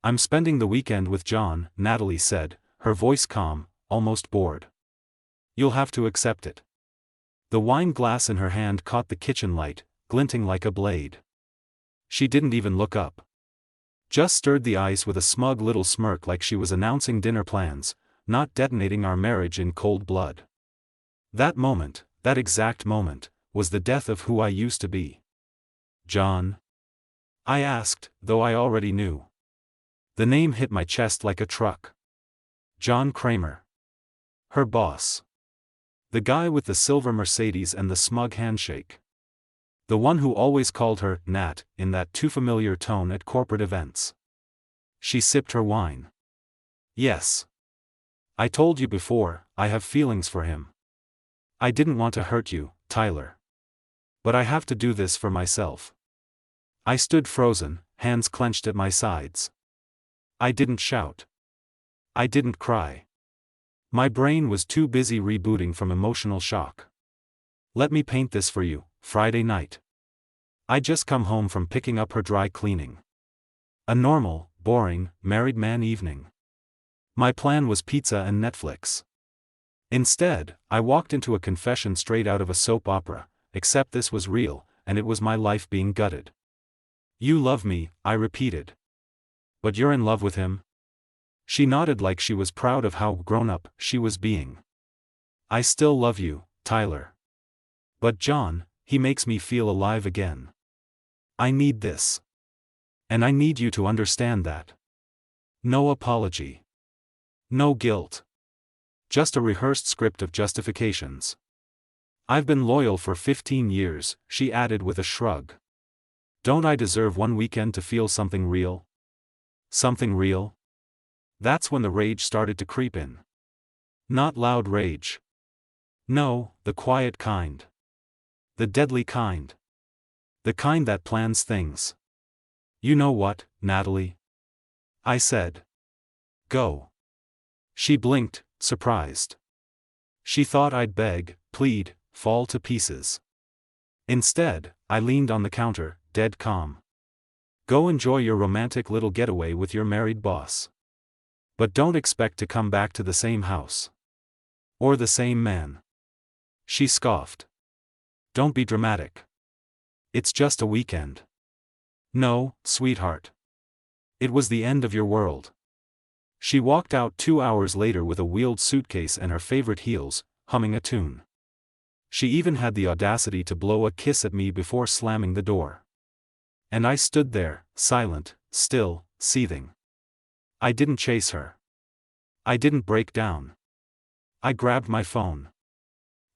I'm spending the weekend with John, Natalie said, her voice calm, almost bored. You'll have to accept it. The wine glass in her hand caught the kitchen light, glinting like a blade. She didn't even look up. Just stirred the ice with a smug little smirk like she was announcing dinner plans, not detonating our marriage in cold blood. That moment, that exact moment, was the death of who I used to be. John? I asked, though I already knew. The name hit my chest like a truck. John Kramer. Her boss. The guy with the silver Mercedes and the smug handshake. The one who always called her Nat in that too familiar tone at corporate events. She sipped her wine. Yes. I told you before, I have feelings for him. I didn't want to hurt you, Tyler. But I have to do this for myself. I stood frozen, hands clenched at my sides. I didn't shout. I didn't cry. My brain was too busy rebooting from emotional shock. Let me paint this for you. Friday night. I'd just come home from picking up her dry cleaning. A normal, boring, married man evening. My plan was pizza and Netflix. Instead, I walked into a confession straight out of a soap opera, except this was real, and it was my life being gutted. You love me, I repeated. But you're in love with him? She nodded like she was proud of how grown-up she was being. I still love you, Tyler. But John, he makes me feel alive again. I need this. And I need you to understand that. No apology. No guilt. Just a rehearsed script of justifications. I've been loyal for 15 years, she added with a shrug. Don't I deserve one weekend to feel something real? Something real? That's when the rage started to creep in. Not loud rage. No, the quiet kind. The deadly kind. The kind that plans things. You know what, Natalie? I said. Go. She blinked, surprised. She thought I'd beg, plead, fall to pieces. Instead, I leaned on the counter, dead calm. Go enjoy your romantic little getaway with your married boss. But don't expect to come back to the same house. Or the same man. She scoffed. Don't be dramatic. It's just a weekend. No, sweetheart. It was the end of your world. She walked out 2 hours later with a wheeled suitcase and her favorite heels, humming a tune. She even had the audacity to blow a kiss at me before slamming the door. And I stood there, silent, still, seething. I didn't chase her. I didn't break down. I grabbed my phone.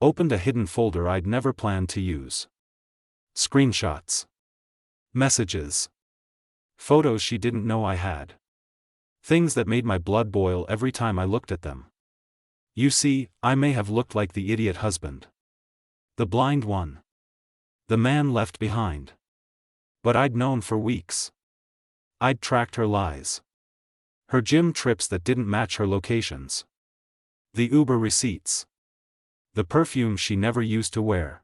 Opened a hidden folder I'd never planned to use. Screenshots. Messages. Photos she didn't know I had. Things that made my blood boil every time I looked at them. You see, I may have looked like the idiot husband. The blind one. The man left behind. But I'd known for weeks. I'd tracked her lies. Her gym trips that didn't match her locations. The Uber receipts. The perfume she never used to wear.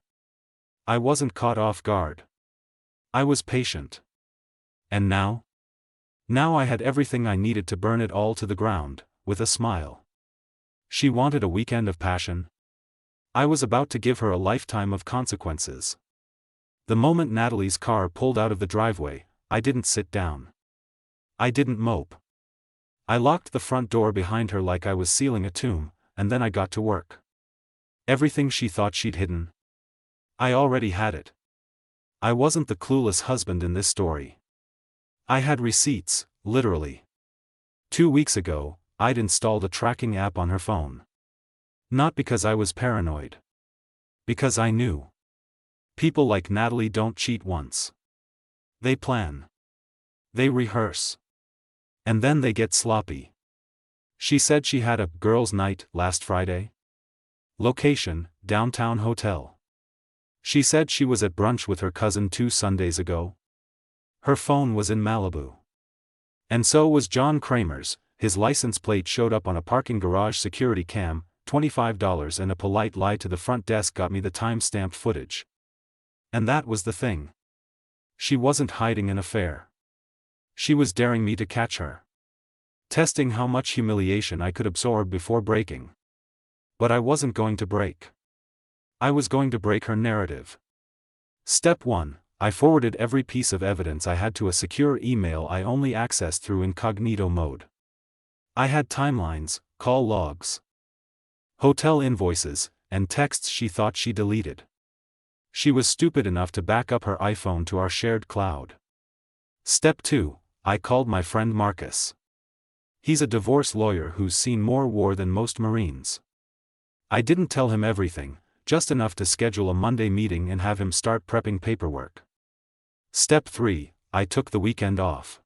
I wasn't caught off guard. I was patient. And now? Now I had everything I needed to burn it all to the ground, with a smile. She wanted a weekend of passion. I was about to give her a lifetime of consequences. The moment Natalie's car pulled out of the driveway, I didn't sit down. I didn't mope. I locked the front door behind her like I was sealing a tomb, and then I got to work. Everything she thought she'd hidden. I already had it. I wasn't the clueless husband in this story. I had receipts, literally. 2 weeks ago, I'd installed a tracking app on her phone. Not because I was paranoid. Because I knew. People like Natalie don't cheat once. They plan. They rehearse. And then they get sloppy. She said she had a girls' night last Friday. Location, downtown hotel. She said she was at brunch with her cousin 2 Sundays ago. Her phone was in Malibu. And so was John Kramer's. His license plate showed up on a parking garage security cam, $25, and a polite lie to the front desk got me the time-stamped footage. And that was the thing. She wasn't hiding an affair. She was daring me to catch her. testing how much humiliation I could absorb before breaking. But I wasn't going to break. I was going to break her narrative. Step 1. I forwarded every piece of evidence I had to a secure email I only accessed through incognito mode. I had timelines, call logs, hotel invoices, and texts she thought she deleted. She was stupid enough to back up her iPhone to our shared cloud. Step 2. I called my friend Marcus. He's a divorce lawyer who's seen more war than most Marines. I didn't tell him everything, just enough to schedule a Monday meeting and have him start prepping paperwork. Step 3. I took the weekend off.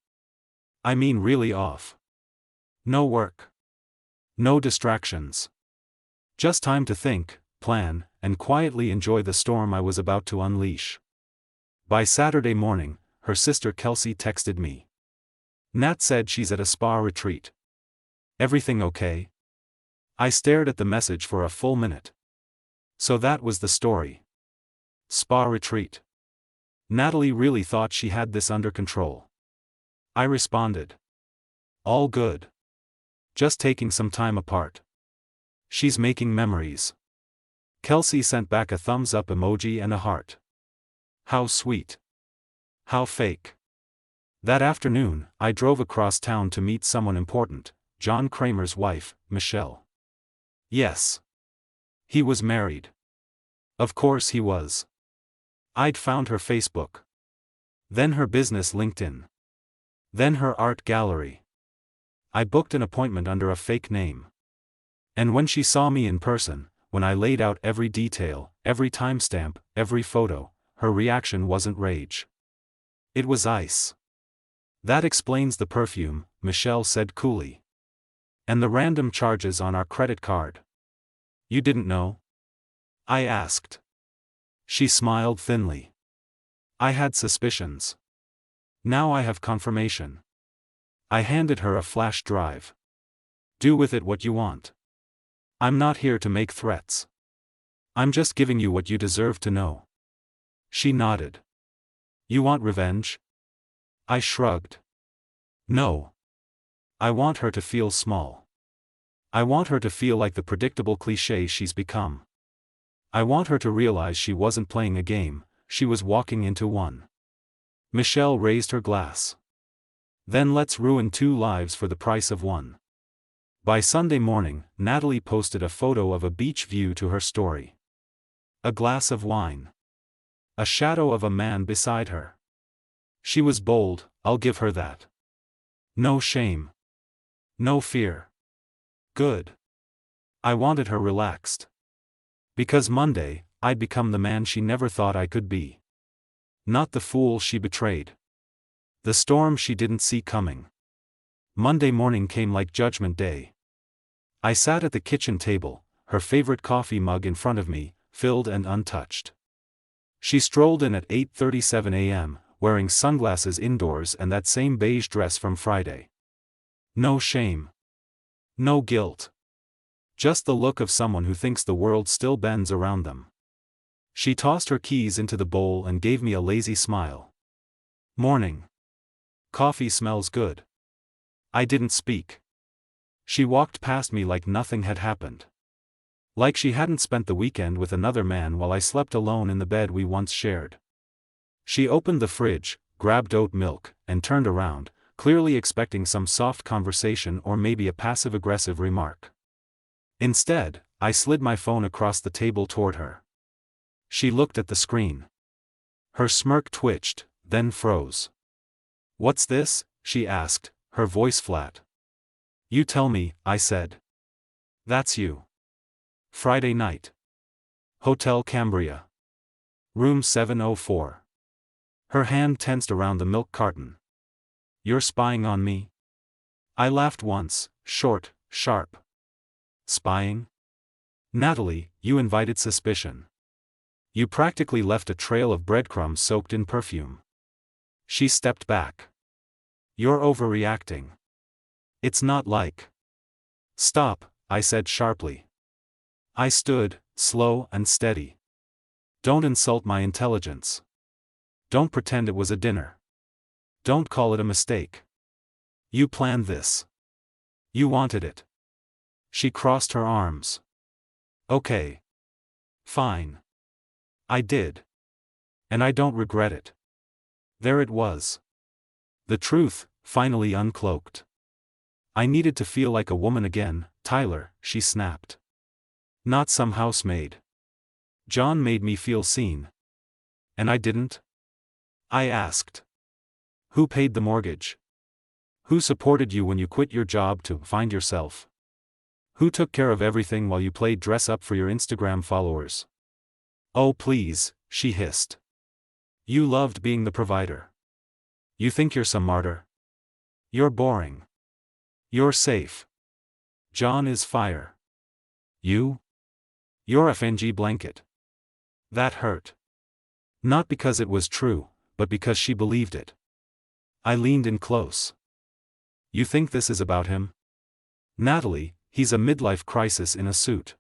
I mean really off. No work. No distractions. Just time to think, plan, and quietly enjoy the storm I was about to unleash. By Saturday morning, her sister Kelsey texted me. Nat said she's at a spa retreat. Everything okay? I stared at the message for a full minute. So that was the story. Spa retreat. Natalie really thought she had this under control. I responded. All good. Just taking some time apart. She's making memories. Kelsey sent back a thumbs up emoji and a heart. How sweet. How fake. That afternoon, I drove across town to meet someone important, John Kramer's wife, Michelle. Yes. He was married. Of course he was. I'd found her Facebook. Then her business LinkedIn. Then her art gallery. I booked an appointment under a fake name. And when she saw me in person, when I laid out every detail, every timestamp, every photo, her reaction wasn't rage. It was ice. That explains the perfume, Michelle said coolly. And the random charges on our credit card. You didn't know? I asked. She smiled thinly. I had suspicions. Now I have confirmation. I handed her a flash drive. Do with it what you want. I'm not here to make threats. I'm just giving you what you deserve to know. She nodded. You want revenge? I shrugged. No. I want her to feel small. I want her to feel like the predictable cliché she's become. I want her to realize she wasn't playing a game, she was walking into one. Michelle raised her glass. Then let's ruin 2 lives for the price of 1. By Sunday morning, Natalie posted a photo of a beach view to her story. A glass of wine. A shadow of a man beside her. She was bold, I'll give her that. No shame. No fear. Good. I wanted her relaxed. Because Monday, I'd become the man she never thought I could be. Not the fool she betrayed. The storm she didn't see coming. Monday morning came like Judgment Day. I sat at the kitchen table, her favorite coffee mug in front of me, filled and untouched. She strolled in at 8:37 a.m., wearing sunglasses indoors and that same beige dress from Friday. No shame. No guilt. Just the look of someone who thinks the world still bends around them. She tossed her keys into the bowl and gave me a lazy smile. Morning. Coffee smells good. I didn't speak. She walked past me like nothing had happened. Like she hadn't spent the weekend with another man while I slept alone in the bed we once shared. She opened the fridge, grabbed oat milk, and turned around, clearly expecting some soft conversation or maybe a passive-aggressive remark. Instead, I slid my phone across the table toward her. She looked at the screen. Her smirk twitched, then froze. What's this? She asked, her voice flat. You tell me, I said. That's you. Friday night. Hotel Cambria. Room 704. Her hand tensed around the milk carton. You're spying on me? I laughed once, short, sharp. Spying? Natalie, you invited suspicion. You practically left a trail of breadcrumbs soaked in perfume. She stepped back. You're overreacting. It's not like. Stop, I said sharply. I stood, slow and steady. Don't insult my intelligence. Don't pretend it was a dinner. Don't call it a mistake. You planned this. You wanted it. She crossed her arms. Okay. Fine. I did. And I don't regret it. There it was. The truth, finally uncloaked. I needed to feel like a woman again, Tyler, she snapped. Not some housemaid. John made me feel seen. And I didn't? I asked. Who paid the mortgage? Who supported you when you quit your job to find yourself? Who took care of everything while you played dress up for your Instagram followers? Oh please, she hissed. You loved being the provider. You think you're some martyr? You're boring. You're safe. John is fire. You? You're a FNG blanket. That hurt. Not because it was true, but because she believed it. I leaned in close. You think this is about him? Natalie, he's a midlife crisis in a suit.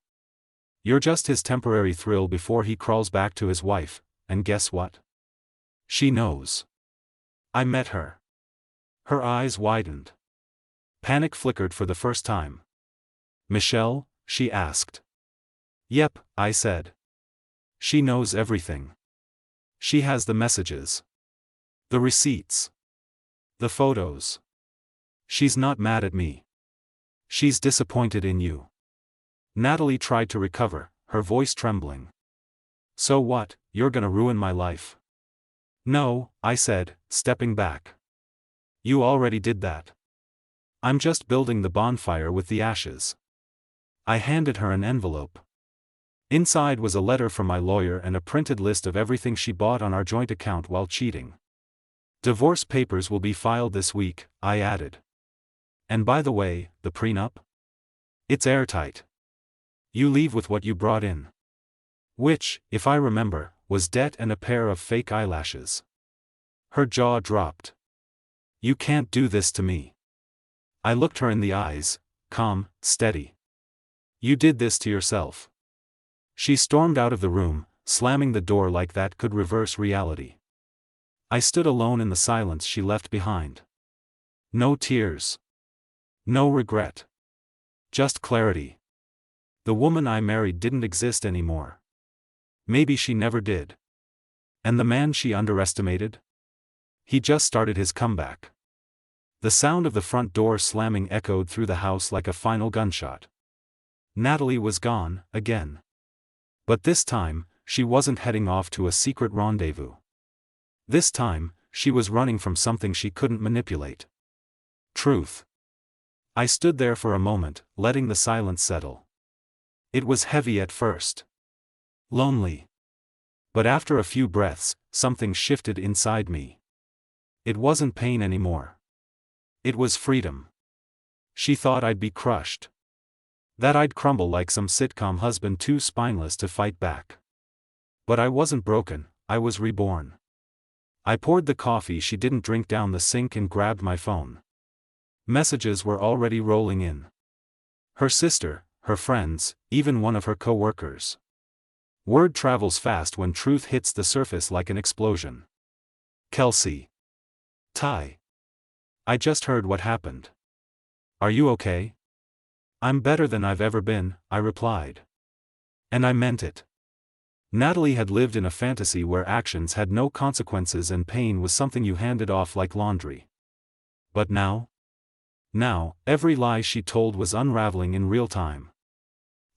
You're just his temporary thrill before he crawls back to his wife, and guess what? She knows. I met her. Her eyes widened. Panic flickered for the first time. Michelle? She asked. Yep, I said. She knows everything. She has the messages. The receipts. The photos. She's not mad at me. She's disappointed in you. Natalie tried to recover, her voice trembling. So what, you're gonna ruin my life? No, I said, stepping back. You already did that. I'm just building the bonfire with the ashes. I handed her an envelope. Inside was a letter from my lawyer and a printed list of everything she bought on our joint account while cheating. Divorce papers will be filed this week, I added. And by the way, the prenup? It's airtight. You leave with what you brought in. Which, if I remember, was debt and a pair of fake eyelashes. Her jaw dropped. You can't do this to me. I looked her in the eyes, calm, steady. You did this to yourself. She stormed out of the room, slamming the door like that could reverse reality. I stood alone in the silence she left behind. No tears. No regret. Just clarity. The woman I married didn't exist anymore. Maybe she never did. And the man she underestimated? He just started his comeback. The sound of the front door slamming echoed through the house like a final gunshot. Natalie was gone, again. But this time, she wasn't heading off to a secret rendezvous. This time, she was running from something she couldn't manipulate. Truth. I stood there for a moment, letting the silence settle. It was heavy at first. Lonely. But after a few breaths, something shifted inside me. It wasn't pain anymore. It was freedom. She thought I'd be crushed. That I'd crumble like some sitcom husband too spineless to fight back. But I wasn't broken, I was reborn. I poured the coffee she didn't drink down the sink and grabbed my phone. Messages were already rolling in. Her sister, her friends, even one of her co-workers. Word travels fast when truth hits the surface like an explosion. Kelsey. Ty. I just heard what happened. Are you okay? I'm better than I've ever been, I replied. And I meant it. Natalie had lived in a fantasy where actions had no consequences and pain was something you handed off like laundry. But now? Now, every lie she told was unraveling in real time.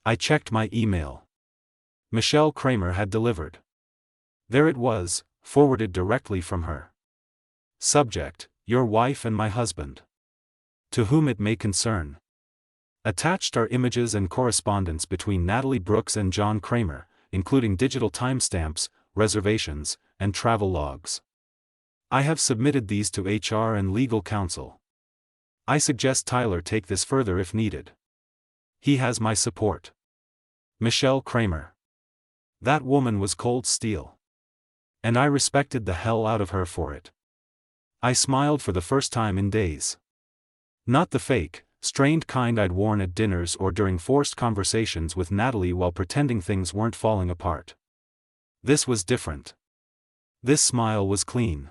I checked my email. Michelle Kramer had delivered. There it was, forwarded directly from her. Subject, your wife and my husband. To whom it may concern. Attached are images and correspondence between Natalie Brooks and John Kramer, including digital timestamps, reservations, and travel logs. I have submitted these to HR and legal counsel. I suggest Tyler take this further if needed. He has my support. Michelle Kramer. That woman was cold steel. And I respected the hell out of her for it. I smiled for the first time in days. Not the fake, strained kind I'd worn at dinners or during forced conversations with Natalie while pretending things weren't falling apart. This was different. This smile was clean.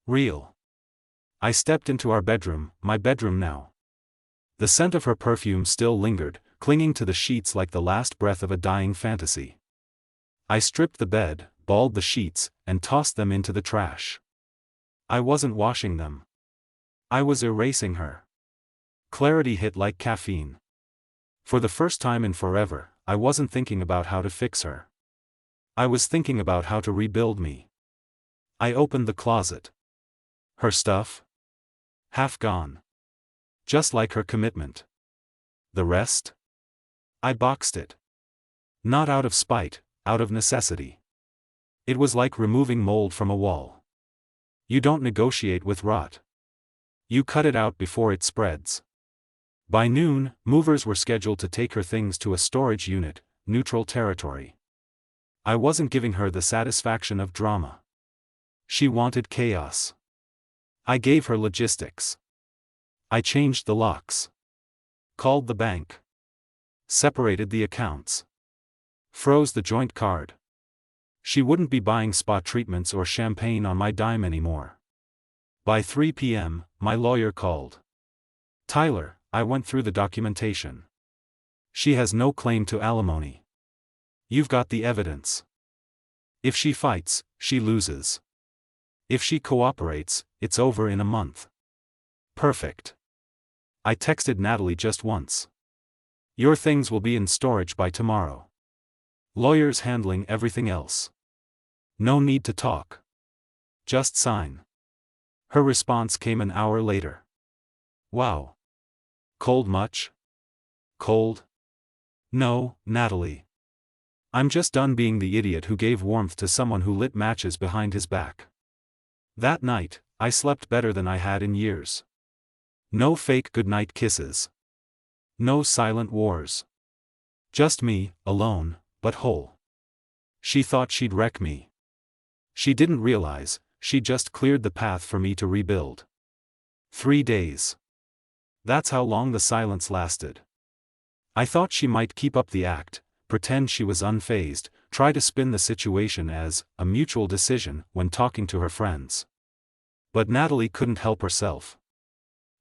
Real. I stepped into our bedroom, my bedroom now. The scent of her perfume still lingered, clinging to the sheets like the last breath of a dying fantasy. I stripped the bed, balled the sheets, and tossed them into the trash. I wasn't washing them. I was erasing her. Clarity hit like caffeine. For the first time in forever, I wasn't thinking about how to fix her. I was thinking about how to rebuild me. I opened the closet. Her stuff? Half gone. Just like her commitment. The rest? I boxed it. Not out of spite, out of necessity. It was like removing mold from a wall. You don't negotiate with rot. You cut it out before it spreads. By noon, movers were scheduled to take her things to a storage unit, neutral territory. I wasn't giving her the satisfaction of drama. She wanted chaos. I gave her logistics. I changed the locks. Called the bank. Separated the accounts. Froze the joint card. She wouldn't be buying spa treatments or champagne on my dime anymore. By 3 p.m., my lawyer called. Tyler, I went through the documentation. She has no claim to alimony. You've got the evidence. If she fights, she loses. If she cooperates, it's over in a month. Perfect. I texted Natalie just once. Your things will be in storage by tomorrow. Lawyers handling everything else. No need to talk. Just sign. Her response came an hour later. Wow. Cold much? Cold? No, Natalie. I'm just done being the idiot who gave warmth to someone who lit matches behind his back. That night, I slept better than I had in years. No fake goodnight kisses. No silent wars. Just me, alone, but whole. She thought she'd wreck me. She didn't realize, she just cleared the path for me to rebuild. 3 days. That's how long the silence lasted. I thought she might keep up the act, pretend she was unfazed, try to spin the situation as a mutual decision when talking to her friends. But Natalie couldn't help herself.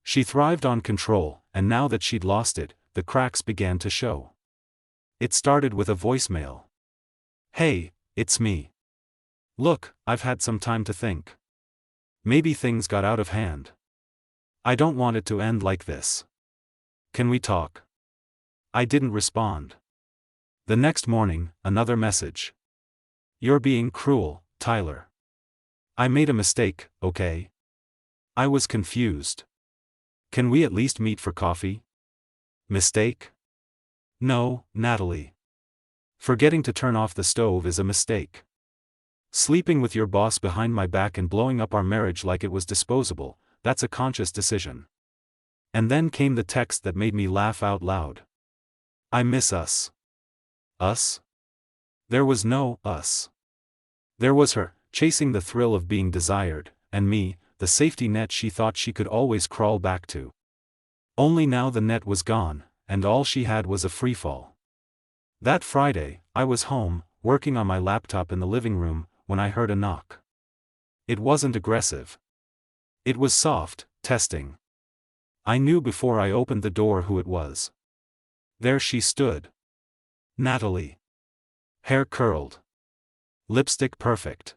She thrived on control, and now that she'd lost it, the cracks began to show. It started with a voicemail. Hey, it's me. Look, I've had some time to think. Maybe things got out of hand. I don't want it to end like this. Can we talk? I didn't respond. The next morning, another message. You're being cruel, Tyler. I made a mistake, okay? I was confused. Can we at least meet for coffee? Mistake? No, Natalie. Forgetting to turn off the stove is a mistake. Sleeping with your boss behind my back and blowing up our marriage like it was disposable, that's a conscious decision. And then came the text that made me laugh out loud. I miss us. Us? There was no us. There was her, chasing the thrill of being desired, and me, the safety net she thought she could always crawl back to. Only now the net was gone, and all she had was a freefall. That Friday, I was home, working on my laptop in the living room, when I heard a knock. It wasn't aggressive. It was soft, testing. I knew before I opened the door who it was. There she stood. Natalie. Hair curled. Lipstick perfect.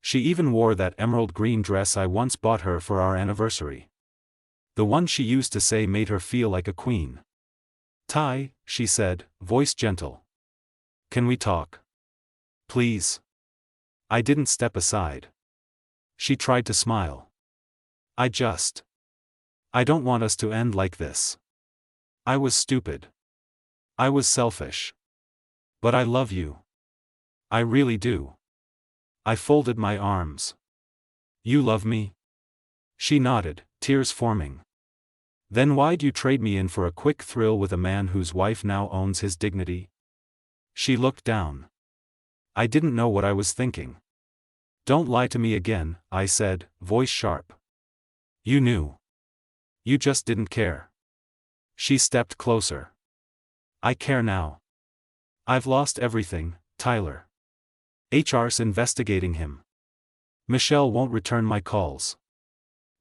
She even wore that emerald green dress I once bought her for our anniversary. The one she used to say made her feel like a queen. Ty, she said, voice gentle. Can we talk? Please. I didn't step aside. She tried to smile. I don't want us to end like this. I was stupid. I was selfish. But I love you. I really do. I folded my arms. You love me? She nodded, tears forming. Then why'd you trade me in for a quick thrill with a man whose wife now owns his dignity? She looked down. I didn't know what I was thinking. Don't lie to me again, I said, voice sharp. You knew. You just didn't care. She stepped closer. I care now. I've lost everything, Tyler. HR's investigating him. Michelle won't return my calls.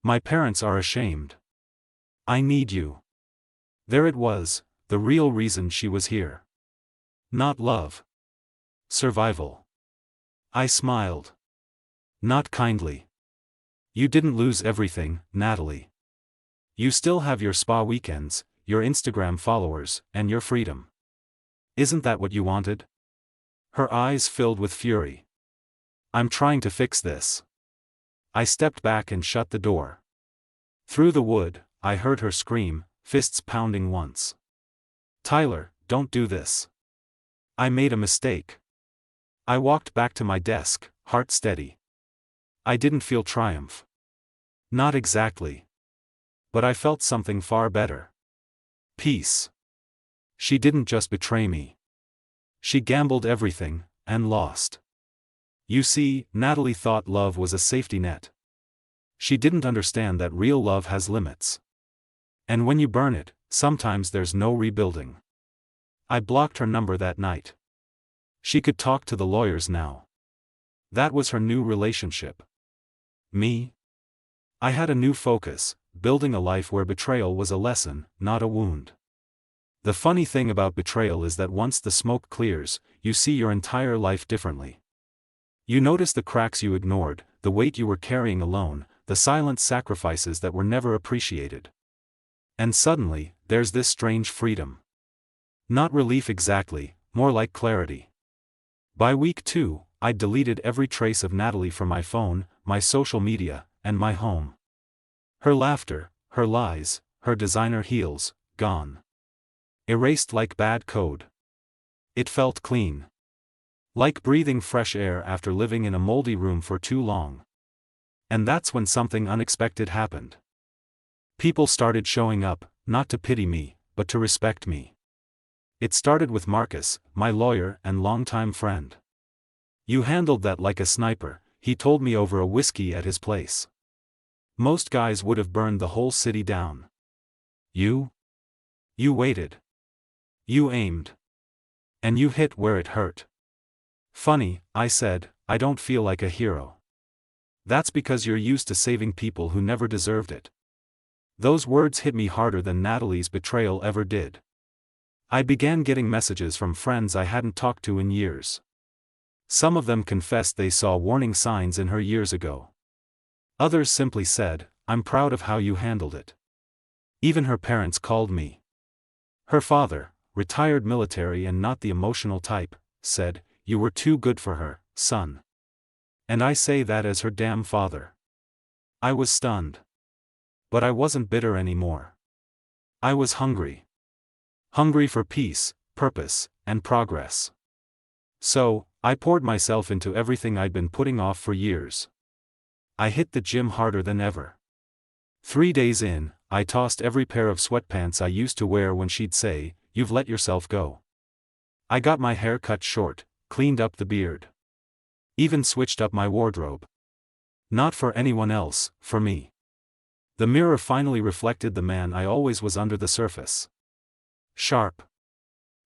My parents are ashamed. I need you. There it was, the real reason she was here. Not love. Survival. I smiled. Not kindly. You didn't lose everything, Natalie. You still have your spa weekends, your Instagram followers, and your freedom. Isn't that what you wanted? Her eyes filled with fury. I'm trying to fix this. I stepped back and shut the door. Through the wood, I heard her scream, fists pounding once. Tyler, don't do this. I made a mistake. I walked back to my desk, heart steady. I didn't feel triumph. Not exactly. But I felt something far better. Peace. She didn't just betray me. She gambled everything, and lost. You see, Natalie thought love was a safety net. She didn't understand that real love has limits. And when you burn it, sometimes there's no rebuilding. I blocked her number that night. She could talk to the lawyers now. That was her new relationship. Me? I had a new focus, building a life where betrayal was a lesson, not a wound. The funny thing about betrayal is that once the smoke clears, you see your entire life differently. You notice the cracks you ignored, the weight you were carrying alone, the silent sacrifices that were never appreciated. And suddenly, there's this strange freedom. Not relief exactly, more like clarity. By week 2, I'd deleted every trace of Natalie from my phone, my social media, and my home. Her laughter, her lies, her designer heels, gone. Erased like bad code. It felt clean. Like breathing fresh air after living in a moldy room for too long. And that's when something unexpected happened. People started showing up, not to pity me, but to respect me. It started with Marcus, my lawyer and longtime friend. You handled that like a sniper, he told me over a whiskey at his place. Most guys would have burned the whole city down. You? You waited. You aimed. And you hit where it hurt. Funny, I said, I don't feel like a hero. That's because you're used to saving people who never deserved it. Those words hit me harder than Natalie's betrayal ever did. I began getting messages from friends I hadn't talked to in years. Some of them confessed they saw warning signs in her years ago. Others simply said, I'm proud of how you handled it. Even her parents called me. Her father, retired military and not the emotional type, said, you were too good for her, son. And I say that as her damn father. I was stunned. But I wasn't bitter anymore. I was hungry. Hungry for peace, purpose, and progress. So, I poured myself into everything I'd been putting off for years. I hit the gym harder than ever. 3 days in, I tossed every pair of sweatpants I used to wear when she'd say, you've let yourself go. I got my hair cut short, cleaned up the beard. Even switched up my wardrobe. Not for anyone else, for me. The mirror finally reflected the man I always was under the surface. Sharp.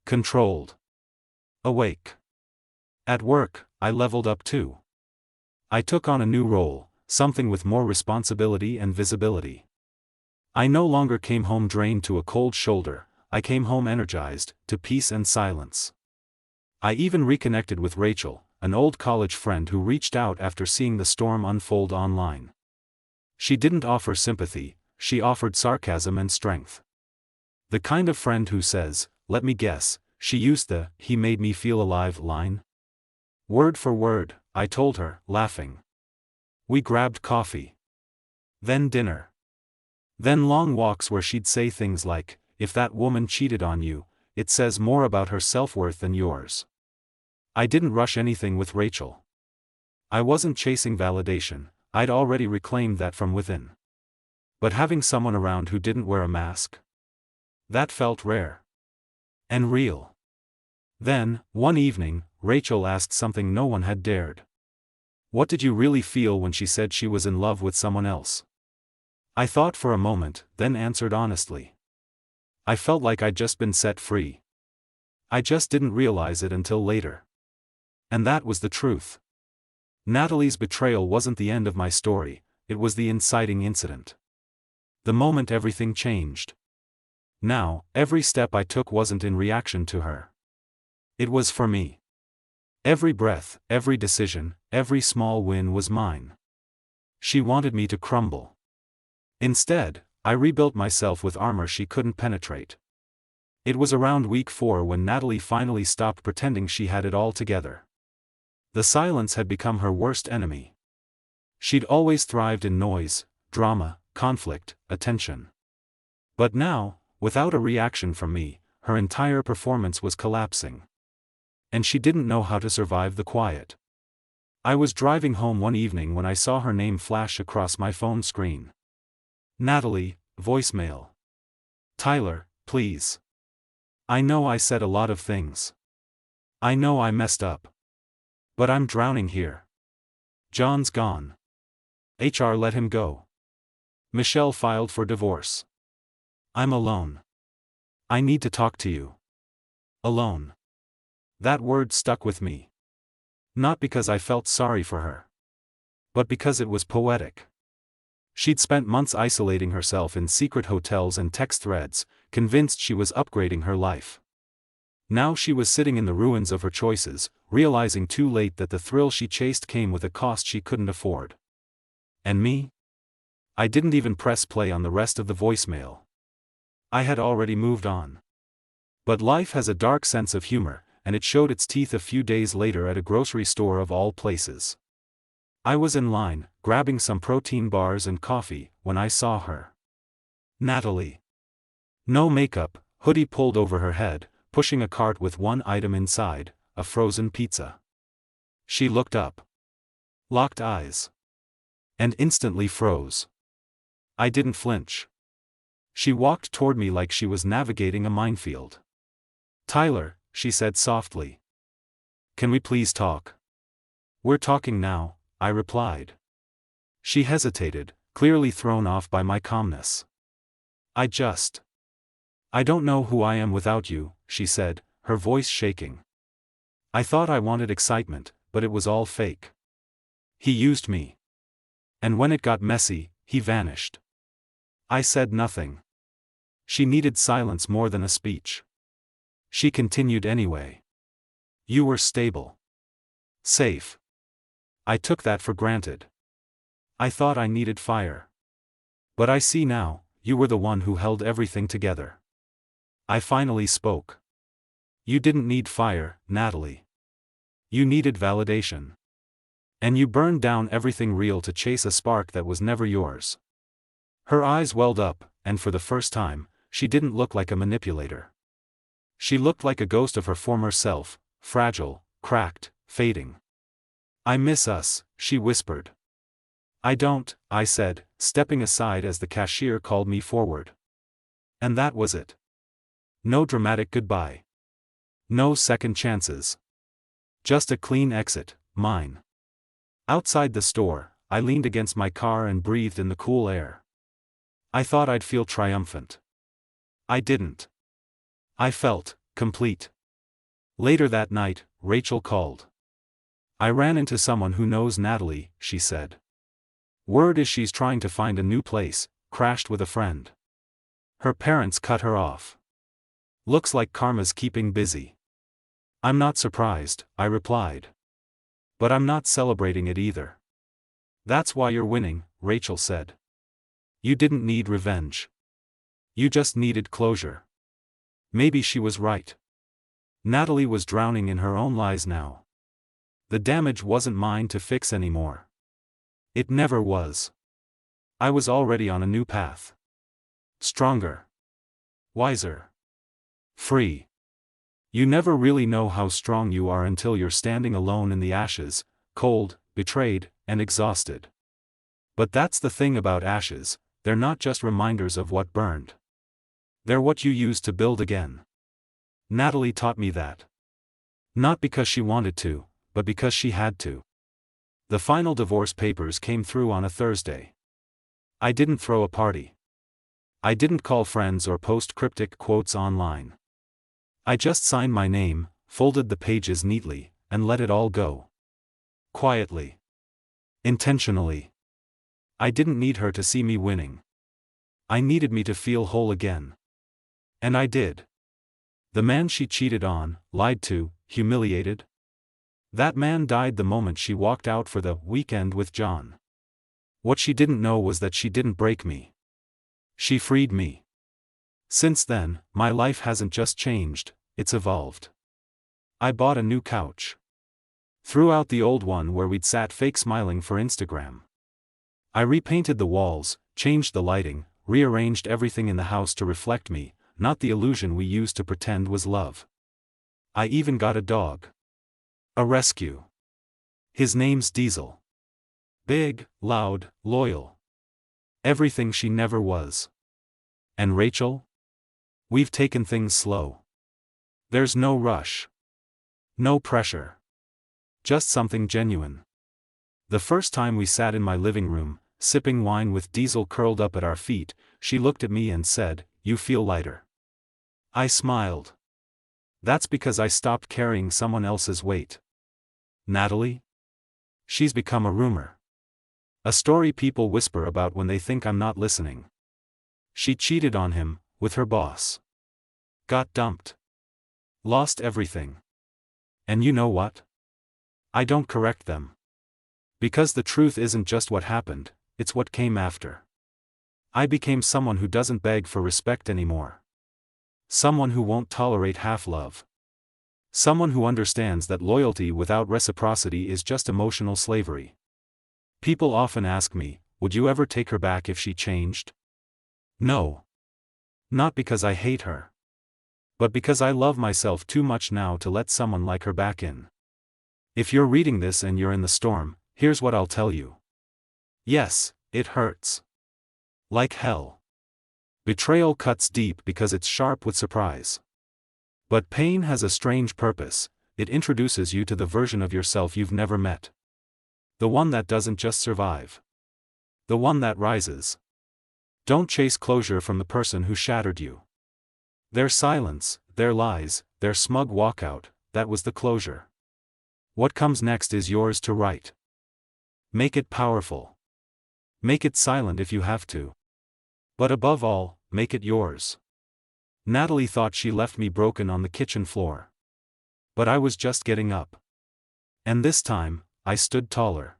Controlled. Awake. At work, I leveled up too. I took on a new role, something with more responsibility and visibility. I no longer came home drained to a cold shoulder, I came home energized, to peace and silence. I even reconnected with Rachel, an old college friend who reached out after seeing the storm unfold online. She didn't offer sympathy, she offered sarcasm and strength. The kind of friend who says, let me guess, she used the, he made me feel alive line. Word for word, I told her, laughing. We grabbed coffee. Then dinner. Then long walks where she'd say things like, if that woman cheated on you, it says more about her self-worth than yours. I didn't rush anything with Rachel. I wasn't chasing validation, I'd already reclaimed that from within. But having someone around who didn't wear a mask? That felt rare. And real. Then, one evening, Rachel asked something no one had dared. What did you really feel when she said she was in love with someone else? I thought for a moment, then answered honestly. I felt like I'd just been set free. I just didn't realize it until later. And that was the truth. Natalie's betrayal wasn't the end of my story, it was the inciting incident. The moment everything changed. Now, every step I took wasn't in reaction to her. It was for me. Every breath, every decision, every small win was mine. She wanted me to crumble. Instead, I rebuilt myself with armor she couldn't penetrate. It was around week 4 when Natalie finally stopped pretending she had it all together. The silence had become her worst enemy. She'd always thrived in noise, drama, conflict, attention. But now, without a reaction from me, her entire performance was collapsing. And she didn't know how to survive the quiet. I was driving home one evening when I saw her name flash across my phone screen. Natalie, voicemail. Tyler, please. I know I said a lot of things. I know I messed up. But I'm drowning here. John's gone. HR let him go. Michelle filed for divorce. I'm alone. I need to talk to you. Alone. That word stuck with me. Not because I felt sorry for her. But because it was poetic. She'd spent months isolating herself in secret hotels and text threads, convinced she was upgrading her life. Now she was sitting in the ruins of her choices, realizing too late that the thrill she chased came with a cost she couldn't afford. And me? I didn't even press play on the rest of the voicemail. I had already moved on. But life has a dark sense of humor, and it showed its teeth a few days later at a grocery store of all places. I was in line, grabbing some protein bars and coffee, when I saw her. Natalie. No makeup, hoodie pulled over her head, pushing a cart with one item inside, a frozen pizza. She looked up. Locked eyes. And instantly froze. I didn't flinch. She walked toward me like she was navigating a minefield. Tyler, she said softly. Can we please talk? We're talking now, I replied. She hesitated, clearly thrown off by my calmness. I don't know who I am without you, she said, her voice shaking. I thought I wanted excitement, but it was all fake. He used me. And when it got messy, he vanished. I said nothing. She needed silence more than a speech. She continued anyway. You were stable. Safe. I took that for granted. I thought I needed fire. But I see now, you were the one who held everything together. I finally spoke. You didn't need fire, Natalie. You needed validation. And you burned down everything real to chase a spark that was never yours. Her eyes welled up, and for the first time, she didn't look like a manipulator. She looked like a ghost of her former self, fragile, cracked, fading. I miss us, she whispered. I don't, I said, stepping aside as the cashier called me forward. And that was it. No dramatic goodbye. No second chances. Just a clean exit, mine. Outside the store, I leaned against my car and breathed in the cool air. I thought I'd feel triumphant. I didn't. I felt complete. Later that night, Rachel called. I ran into someone who knows Natalie, she said. Word is she's trying to find a new place, crashed with a friend. Her parents cut her off. Looks like karma's keeping busy. I'm not surprised, I replied. But I'm not celebrating it either. That's why you're winning, Rachel said. You didn't need revenge. You just needed closure. Maybe she was right. Natalie was drowning in her own lies now. The damage wasn't mine to fix anymore. It never was. I was already on a new path. Stronger. Wiser. Free. You never really know how strong you are until you're standing alone in the ashes, cold, betrayed, and exhausted. But that's the thing about ashes, they're not just reminders of what burned. They're what you use to build again. Natalie taught me that. Not because she wanted to, but because she had to. The final divorce papers came through on a Thursday. I didn't throw a party. I didn't call friends or post cryptic quotes online. I just signed my name, folded the pages neatly, and let it all go. Quietly. Intentionally. I didn't need her to see me winning. I needed me to feel whole again. And I did. The man she cheated on, lied to, humiliated. That man died the moment she walked out for the weekend with John. What she didn't know was that she didn't break me. She freed me. Since then, my life hasn't just changed, it's evolved. I bought a new couch. Threw out the old one where we'd sat fake smiling for Instagram. I repainted the walls, changed the lighting, rearranged everything in the house to reflect me, not the illusion we used to pretend was love. I even got a dog. A rescue. His name's Diesel. Big, loud, loyal. Everything she never was. And Rachel? We've taken things slow. There's no rush. No pressure. Just something genuine. The first time we sat in my living room, sipping wine with Diesel curled up at our feet, she looked at me and said, "You feel lighter." I smiled. That's because I stopped carrying someone else's weight. Natalie? She's become a rumor. A story people whisper about when they think I'm not listening. She cheated on him, with her boss. Got dumped. Lost everything. And you know what? I don't correct them. Because the truth isn't just what happened, it's what came after. I became someone who doesn't beg for respect anymore. Someone who won't tolerate half-love. Someone who understands that loyalty without reciprocity is just emotional slavery. People often ask me, would you ever take her back if she changed? No. Not because I hate her. But because I love myself too much now to let someone like her back in. If you're reading this and you're in the storm, here's what I'll tell you. Yes, it hurts. Like hell. Betrayal cuts deep because it's sharp with surprise. But pain has a strange purpose, it introduces you to the version of yourself you've never met. The one that doesn't just survive. The one that rises. Don't chase closure from the person who shattered you. Their silence, their lies, their smug walkout, that was the closure. What comes next is yours to write. Make it powerful. Make it silent if you have to. But above all, make it yours. Natalie thought she left me broken on the kitchen floor. But I was just getting up. And this time, I stood taller.